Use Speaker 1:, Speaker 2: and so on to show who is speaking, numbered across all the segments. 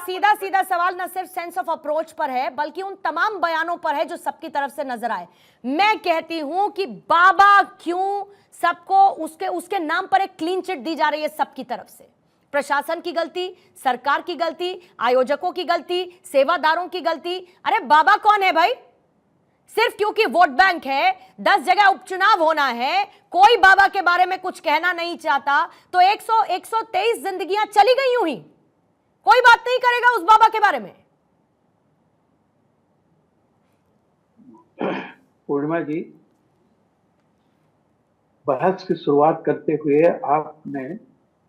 Speaker 1: सीधा सीधा सवाल न सिर्फ सेंस ऑफ अप्रोच पर है बल्कि उन तमाम बयानों पर है जो सबकी तरफ से नजर आए। मैं कहती हूं कि बाबा क्यों सबको उसके नाम पर एक क्लीन चिट दी जा रही है सबकी तरफ से। प्रशासन की गलती, सरकार की गलती, आयोजकों की गलती, सेवादारों की गलती। अरे बाबा कौन है भाई? सिर्फ क्योंकि वोट बैंक है, 10 जगह उपचुनाव होना है, कोई बाबा के बारे में कुछ कहना नहीं चाहता तो 123 जिंदगियां चली गई यूं ही, कोई बात नहीं करेगा उस बाबा के बारे में।
Speaker 2: पूर्णिमा जी, बहस की शुरुआत करते हुए आपने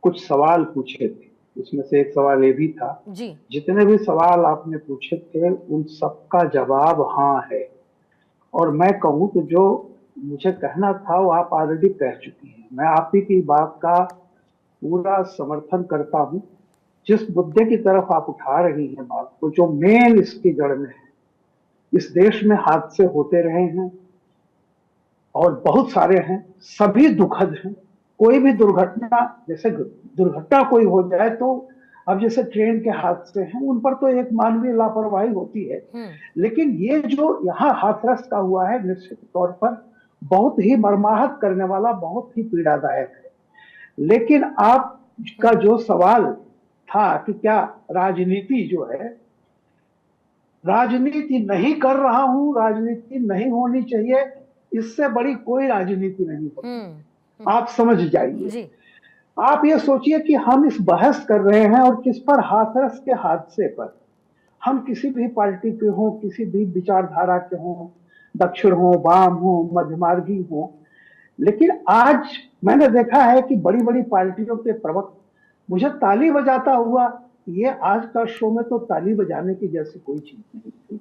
Speaker 2: कुछ सवाल पूछे थे, उसमें से एक सवाल ये भी था
Speaker 1: जी।
Speaker 2: जितने भी सवाल आपने पूछे थे उन सबका जवाब हाँ है। और मैं कहूँ तो जो मुझे कहना था वो आप ऑलरेडी कह चुकी हैं। मैं आप ही की बात का पूरा समर्थन करता हूँ। जिस मुद्दे की तरफ आप उठा रही हैं बात को, जो मेन इसकी जड़ में है, इस देश में हादसे होते रहे हैं और बहुत सारे हैं, सभी दुखद हैं। कोई भी दुर्घटना, जैसे दुर्घटना कोई हो जाए तो अब जैसे ट्रेन के हादसे हैं उन पर तो एक मानवीय लापरवाही होती है, लेकिन ये जो यहाँ हाथरस का हुआ है निश्चित तौर पर बहुत ही मर्माहत करने वाला, बहुत ही पीड़ादायक है। लेकिन आपका जो सवाल था कि क्या राजनीति जो है, राजनीति नहीं कर रहा हूं, राजनीति नहीं होनी चाहिए, इससे बड़ी कोई राजनीति नहीं होती। आप समझ जाइए। आप ये सोचिए कि हम इस बहस कर रहे हैं और किस पर? हाथरस के हादसे पर। हम किसी भी पार्टी के हों, किसी भी विचारधारा के हों, दक्षिण हो, वाम हो, मध्यमार्गी हो, लेकिन आज मैंने देखा है कि बड़ी बड़ी पार्टियों के प्रवक्ता मुझे ताली बजाता हुआ, ये आज का शो में तो ताली बजाने की जैसी कोई चीज नहीं थी।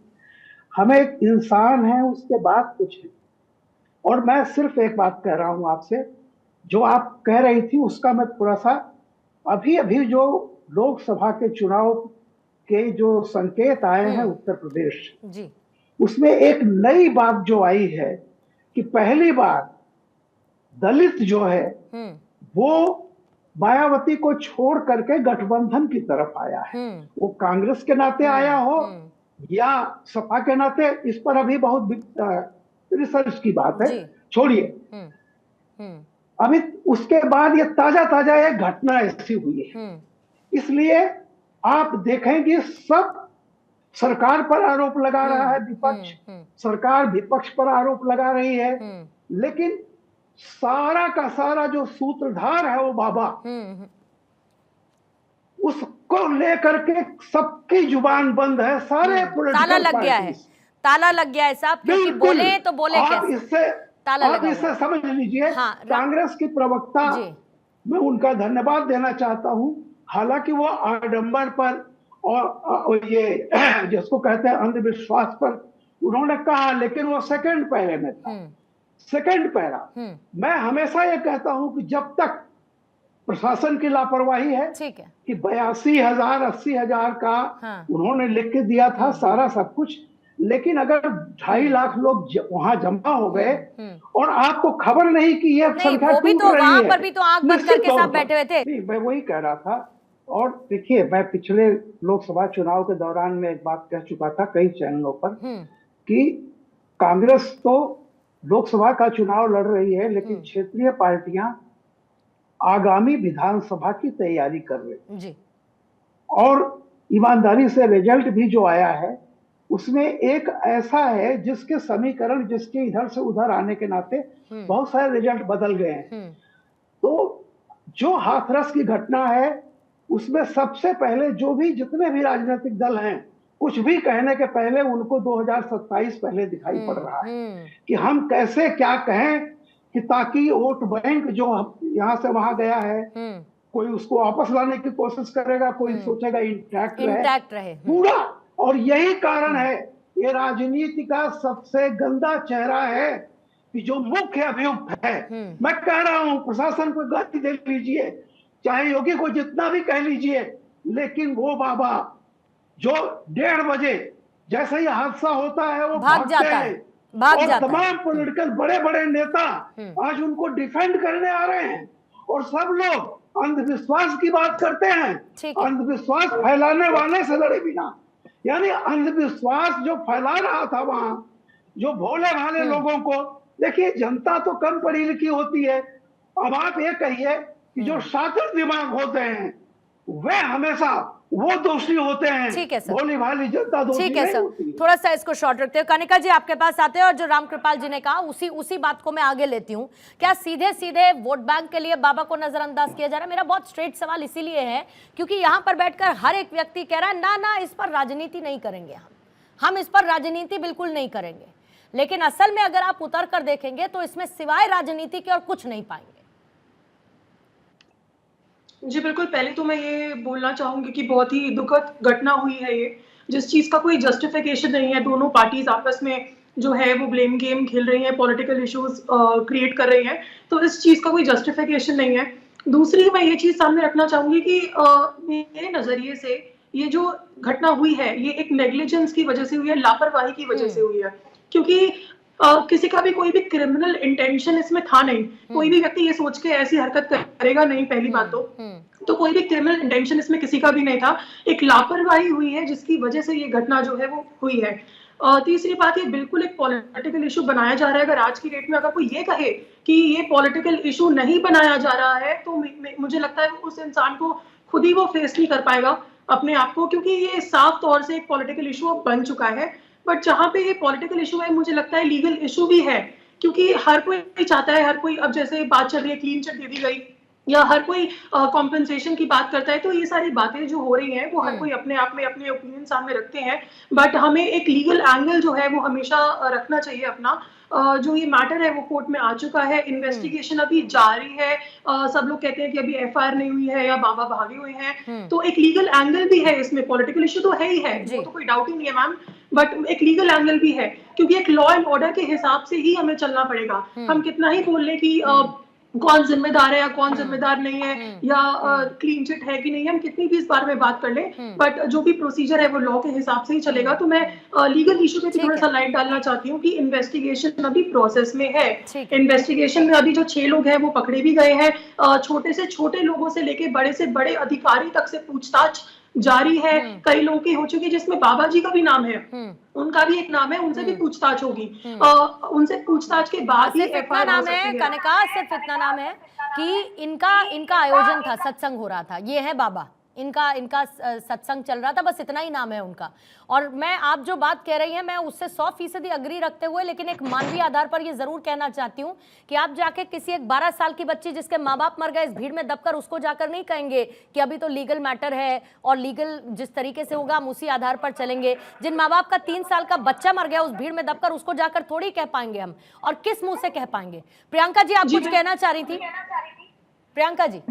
Speaker 2: हमें एक इंसान है, उसके बाद कुछ है। और मैं सिर्फ एक बात कह रहा हूं आपसे, जो आप कह रही थी उसका मैं थोड़ा सा, अभी अभी जो लोकसभा के चुनाव के जो संकेत आए हैं उत्तर प्रदेश जी, उसमें एक नई बात जो आई है कि पहली बार दलित जो है वो मायावती को छोड़ करके गठबंधन की तरफ आया है। वो कांग्रेस के नाते आया हो या सपा के नाते, इस पर अभी बहुत रिसर्च की बात है, छोड़िए। अभी उसके बाद ये ताजा एक घटना ऐसी हुई है, इसलिए आप देखेंगे सब सरकार पर आरोप लगा रहा है विपक्ष, सरकार विपक्ष पर आरोप लगा रही है, लेकिन सारा का सारा जो सूत्रधार है वो बाबा, उसको लेकर के सबकी जुबान बंद है। सारे
Speaker 1: ताला लग गया है, ताला लग गया है साहब, क्योंकि बोले तो बोले कैसे?
Speaker 2: आप इससे समझ लीजिए। कांग्रेस की प्रवक्ता, मैं उनका धन्यवाद देना चाहता हूं, हालांकि वो आडंबर पर और ये जिसको कहते हैं अंधविश्वास पर उन्होंने कहा, लेकिन वो सेकंड पैरे में था, सेकंड पैरा। मैं हमेशा ये कहता हूं कि जब तक प्रशासन की लापरवाही है, ठीक है कि 82,000 80,000 का उन्होंने लिख के दिया था सारा सब कुछ, लेकिन अगर 2.5 लाख लोग वहां जमा हो गए और आपको खबर नहीं कि ये संख्या टूट रही है, वहां पर भी तो आंख बंद करके सब बैठे हुए थे। मैं वही कह रहा था। और देखिए, मैं पिछले लोकसभा चुनाव के दौरान में एक बात कह चुका था कई चैनलों पर कि कांग्रेस तो लोकसभा का चुनाव लड़ रही है, लेकिन क्षेत्रीय पार्टियां आगामी विधानसभा की तैयारी कर रही जी। और ईमानदारी से रिजल्ट भी जो आया है उसमें एक ऐसा है जिसके समीकरण, जिसके इधर से उधर आने के नाते बहुत सारे रिजल्ट बदल गए हैं। तो जो हाथरस की घटना है उसमें सबसे पहले जो भी जितने भी राजनीतिक दल हैं, कुछ भी कहने के पहले उनको 2027 पहले दिखाई पड़ रहा है कि हम कैसे क्या कहें कि ताकि वोट बैंक जो यहाँ से वहां गया है, कोई उसको वापस लाने की कोशिश करेगा, कोई सोचेगा इंटैक्ट रहे पूरा। और यही कारण है, ये राजनीति का सबसे गंदा चेहरा है कि जो मुख्य अभियुक्त है, मैं कह रहा हूं प्रशासन को गाली दे लीजिए, चाहे योगी को जितना भी कह लीजिए, लेकिन वो बाबा जो 1:30 बजे जैसे ही हादसा होता है वो भाग जाता है, और तमाम पॉलिटिकल बड़े बड़े नेता आज उनको डिफेंड करने आ रहे हैं, और सब लोग अंधविश्वास की बात करते हैं, अंधविश्वास फैलाने वाले से लड़े बिना। यानी अंधविश्वास जो फैला रहा था वहां, जो भोले भाले लोगों को, देखिए जनता तो कम पढ़ी लिखी होती है। अब आप ये कहिए कि जो शातिर दिमाग होते हैं वे हमेशा वो दोषी होते हैं,
Speaker 1: ठीक है सर,
Speaker 2: भोली भाली जनता दोषी
Speaker 1: ठीक है
Speaker 2: नहीं
Speaker 1: सर,
Speaker 2: होती है।
Speaker 1: थोड़ा सा इसको शॉर्ट रखते हैं। कनिका जी आपके पास आते हैं और जो रामकृपाल जी ने कहा उसी बात को मैं आगे लेती हूँ। क्या सीधे सीधे वोट बैंक के लिए बाबा को नजरअंदाज किया जा रहा है? मेरा बहुत स्ट्रेट सवाल इसीलिए है क्योंकि यहाँ पर बैठकर हर एक व्यक्ति कह रहा है ना ना इस पर राजनीति नहीं करेंगे, हम इस पर राजनीति बिल्कुल नहीं करेंगे। लेकिन असल में अगर आप उतर कर देखेंगे तो इसमें सिवाय राजनीति के और कुछ नहीं पाएंगे।
Speaker 3: जी बिल्कुल, पहले तो मैं ये बोलना चाहूंगी कि बहुत ही दुखद घटना हुई है ये, जिस चीज का कोई जस्टिफिकेशन नहीं है। दोनों पार्टीज आपस में जो है वो ब्लेम गेम खेल रही हैं, पॉलिटिकल इश्यूज क्रिएट कर रही हैं, तो इस चीज का कोई जस्टिफिकेशन नहीं है। दूसरी मैं ये चीज सामने रखना चाहूंगी कि मेरे नजरिए से ये जो घटना हुई है ये एक नेग्लिजेंस की वजह से हुई है, लापरवाही की वजह से हुई है, क्योंकि किसी का भी कोई भी क्रिमिनल इंटेंशन इसमें था नहीं। कोई भी व्यक्ति ये सोच के ऐसी हरकत करेगा नहीं, पहली बात तो कोई भी क्रिमिनल इंटेंशन इसमें किसी का भी नहीं था। एक लापरवाही हुई है जिसकी वजह से ये घटना जो है वो हुई है। तीसरी बात, ये बिल्कुल एक पॉलिटिकल इशू बनाया जा रहा है। अगर आज की डेट में अगर कोई ये कहे कि ये पॉलिटिकल इशू नहीं बनाया जा रहा है तो मुझे लगता है उस इंसान को खुद ही वो फेस नहीं कर पाएगा अपने आप को, क्योंकि ये साफ तौर से एक पॉलिटिकल इशू अब बन चुका है। बट जहां पे ये पॉलिटिकल इशू है मुझे लगता है लीगल इशू भी है, क्योंकि हर कोई चाहता है, हर कोई, अब जैसे बात चल रही है क्लीन चिट दे दी गई या हर कोई कॉम्पेंसेशन की बात करता है, तो ये सारी बातें जो हो रही हैं वो हर कोई अपने आप में अपने ओपिनियन सामने रखते हैं। बट हमें एक लीगल एंगल जो है वो हमेशा रखना चाहिए अपना। जो ये मैटर है वो कोर्ट में आ चुका है, इन्वेस्टिगेशन अभी जारी है। सब लोग कहते हैं कि अभी एफआईआर नहीं हुई है या बाबा भागे हुए हैं, तो एक लीगल एंगल भी है इसमें। पॉलिटिकल इशू तो है ही है, वो तो कोई डाउट ही नहीं है मैम, बट एक लीगल एंगल भी है, क्योंकि एक लॉ एंड ऑर्डर के हिसाब से ही हमें चलना पड़ेगा। हम कितना ही बोल लें कि कौन जिम्मेदार है या कौन जिम्मेदार नहीं है या क्लीन चिट है कि नहीं, हम कितनी भी इस बारे में बात कर लें, बट जो भी प्रोसीजर है वो लॉ के हिसाब से ही चलेगा। तो मैं लीगल इशू पे थोड़ा सा लाइट डालना चाहती हूँ कि इन्वेस्टिगेशन अभी प्रोसेस में है। इन्वेस्टिगेशन में अभी जो 6 लोग हैं वो पकड़े भी गए हैं। छोटे से छोटे लोगों से लेके बड़े से बड़े अधिकारी तक से पूछताछ जारी है। कई लोगों की हो चुकी है, जिसमें बाबा जी का भी नाम है, उनका भी एक नाम है, उनसे भी पूछताछ होगी। उनसे पूछताछ के बाद ही
Speaker 1: एफआईआर नाम है कनिका, सिर्फ इतना नाम है कि इनका आयोजन था, सत्संग हो रहा था, ये है बाबा, इनका सत्संग चल रहा था, बस इतना ही नाम है उनका। और मैं आप जो बात कह रही हैं मैं उससे 100% अग्री रखते हुए, लेकिन एक मानवीय आधार पर ये जरूर कहना चाहती हूँ कि आप जाके किसी एक 12 साल की बच्ची जिसके माँ बाप मर गए इस भीड़ में दबकर उसको जाकर नहीं कहेंगे कि अभी तो लीगल मैटर है और लीगल जिस तरीके से होगा हम उसी आधार पर चलेंगे। जिन माँ बाप का 3 साल का बच्चा मर गया उस भीड़ में दबकर उसको जाकर थोड़ी कह पाएंगे हम, और किस मुंह से कह पाएंगे। प्रियंका जी आप कुछ कहना चाह रही थी? प्रियंका जी।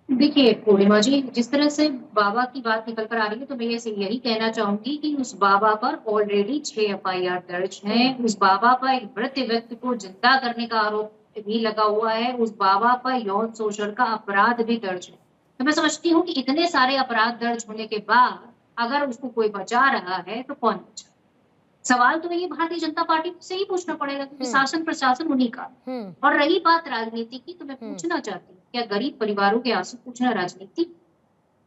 Speaker 4: देखिए पूर्णिमा जी, जिस तरह से बाबा की बात निकल कर आ रही है तो मैं यही कहना चाहूंगी कि उस बाबा पर ऑलरेडी 6 एफआईआर दर्ज हैं। उस बाबा पर एक मृत व्यक्ति को जिंदा करने का आरोप भी लगा हुआ है। उस बाबा पर यौन शोषण का अपराध भी दर्ज है। तो मैं समझती हूँ कि इतने सारे अपराध दर्ज होने के बाद अगर उसको कोई बचा रहा है तो कौन बचा? सवाल तो ये भारतीय जनता पार्टी से ही पूछना पड़ेगा, क्योंकि शासन प्रशासन उन्हीं का। और रही बात राजनीति की, तो मैं पूछना चाहती हूँ, क्या गरीब परिवारों के आंसू पूछना राजनीति?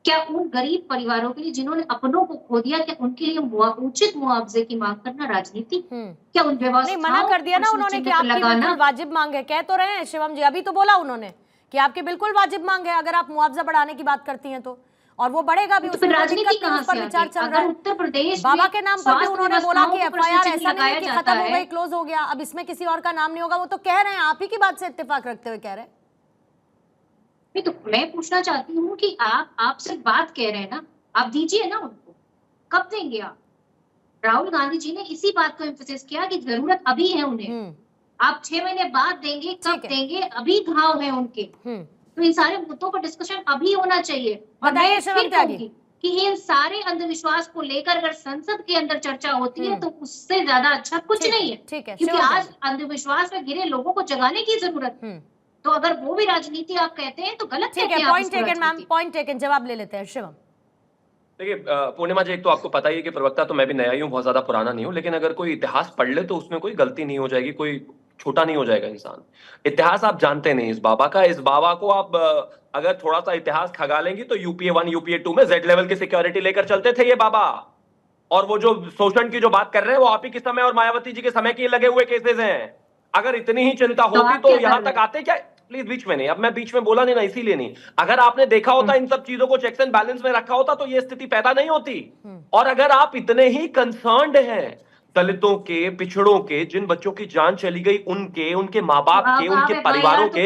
Speaker 4: क्या उन गरीब परिवारों के लिए जिन्होंने अपनों को खो दिया, क्या उनके लिए उचित मुआवजे की मांग करना राजनीति? क्या उन व्यवस्थाओं
Speaker 1: मना कर दिया ना उन्होंने कि आपकी बिल्कुल वाजिब मांग है, कह तो रहे हैं शिवम जी, अभी तो बोला उन्होंने कि आपकी बिल्कुल वाजिब मांग है अगर आप मुआवजा बढ़ाने की बात करती हैं तो, और वो बढ़ेगा भी।
Speaker 4: तो राजनीति कहां से
Speaker 1: विचार चल रहा है
Speaker 4: उत्तर प्रदेश
Speaker 1: बाबा के नाम पर भी उन्होंने बोला कि एफआईआर ऐसा नहीं है कि खत्म हो गई, क्लोज हो गया, अब इसमें किसी और का नाम नहीं होगा। वो तो कह रहे हैं, आप ही की बात से इत्तेफाक रखते हुए कह रहे हैं।
Speaker 4: तो मैं पूछना चाहती हूँ कि आप सिर्फ बात कह रहे हैं ना, आप दीजिए ना उनको, कब देंगे आप? राहुल गांधी जी ने इसी बात को एम्फेसिस किया कि जरूरत अभी है उन्हें। आप 6 महीने बाद देंगे, कब देंगे? अभी घाव है उनके, तो इन सारे मुद्दों पर डिस्कशन अभी होना चाहिए। और मैं फिर कहूंगी कि इन सारे अंधविश्वास को लेकर अगर संसद के अंदर चर्चा होती है तो उससे ज्यादा अच्छा कुछ नहीं है, क्योंकि आज अंधविश्वास में गिरे लोगों को जगाने की जरूरत है। तो अगर वो भी राजनीति आप कहते हैं तो गलत कहते हैं।
Speaker 1: Point taken ma'am, point taken, जवाब ले लेते हैं शिवम।
Speaker 5: देखिए पूर्णिमा जी, एक तो आपको पता ही है कि प्रवक्ता तो मैं भी नया ही हूँ, बहुत ज्यादा पुराना नहीं हूँ, लेकिन अगर कोई इतिहास पढ़ ले तो उसमें कोई गलती नहीं हो जाएगी, कोई छोटा नहीं हो जाएगा इंसान। इतिहास आप जानते नहीं इस बाबा का। इस बाबा को आप अगर थोड़ा सा इतिहास खगा लेंगी तो यूपीए 1 यूपीए 2 में जेड लेवल की सिक्योरिटी लेकर चलते थे ये बाबा। और वो जो शोषण की जो बात कर रहे हैं वो आप ही के समय और मायावती जी के समय के लगे हुए केसेस हैं। अगर इतनी ही चिंता होती तो यहां तक आते क्या? प्लीज बीच में नहीं, अब मैं बीच में बोला नहीं ना, इसीलिए नहीं। अगर आपने देखा होता इन सब चीजों को चेक्स एंड बैलेंस में रखा होता तो ये स्थिति पैदा नहीं होती। और अगर आप इतने ही कंसर्न्ड हैं दलितों के, पिछड़ों के, जिन बच्चों की जान चली गई उनके, उनके माँ बाप के, उनके परिवारों के,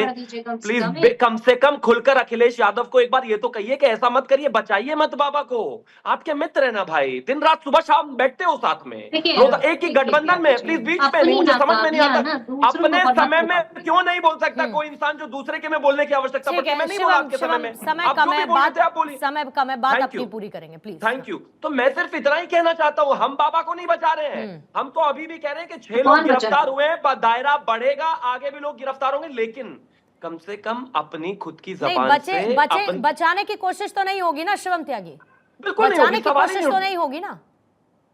Speaker 5: प्लीज कम से कम खुलकर अखिलेश यादव को एक बार ये तो कहिए कि ऐसा मत करिए, बचाइए मत बाबा को। आपके मित्र है ना भाई, दिन रात सुबह शाम बैठते हो साथ में, एक ही गठबंधन में। प्लीज बीच में नहीं, मुझे समझ में नहीं आता अपने समय में क्यों नहीं बोल सकता कोई इंसान जो दूसरे के में बोलने की आवश्यकता पड़ती है। मैं नहीं बोला आपके समय में,
Speaker 1: समय कम है, बात अपनी पूरी करेंगे प्लीज।
Speaker 5: Thank you. तो मैं सिर्फ इतना ही कहना चाहता हूँ, हम बाबा को नहीं बचा रहे हैं। हम तो अभी भी कह रहे हैं कि 6 लोग गिरफ्तार हुए हैं, दायरा बढ़ेगा, आगे भी लोग गिरफ्तार होंगे, लेकिन कम से कम अपनी खुद की जबान से
Speaker 1: बचाने की कोशिश तो नहीं होगी ना शिवम त्यागी?
Speaker 5: बिल्कुल
Speaker 1: बचाने की कोशिश तो नहीं होगी ना?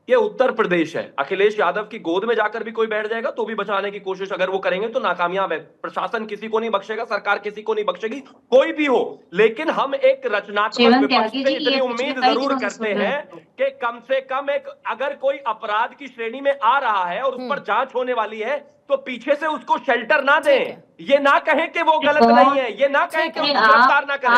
Speaker 5: ये उत्तर प्रदेश है, अखिलेश यादव की गोद में जाकर भी कोई बैठ जाएगा तो भी बचाने की कोशिश अगर वो करेंगे तो नाकामयाब है। प्रशासन किसी को नहीं बख्शेगा, सरकार किसी को नहीं बख्शेगी, कोई भी हो। लेकिन हम एक रचनात्मक विपक्ष से इतनी उम्मीद जरूर करते हैं कि कम से कम एक, अगर कोई अपराध की श्रेणी में आ रहा है और उस पर जांच होने वाली है तो पीछे से उसको शेल्टर ना दें। ये ना कहें कि वो गलत नहीं है, ये ना कहें कि उसको गिरफ्तार ना करें।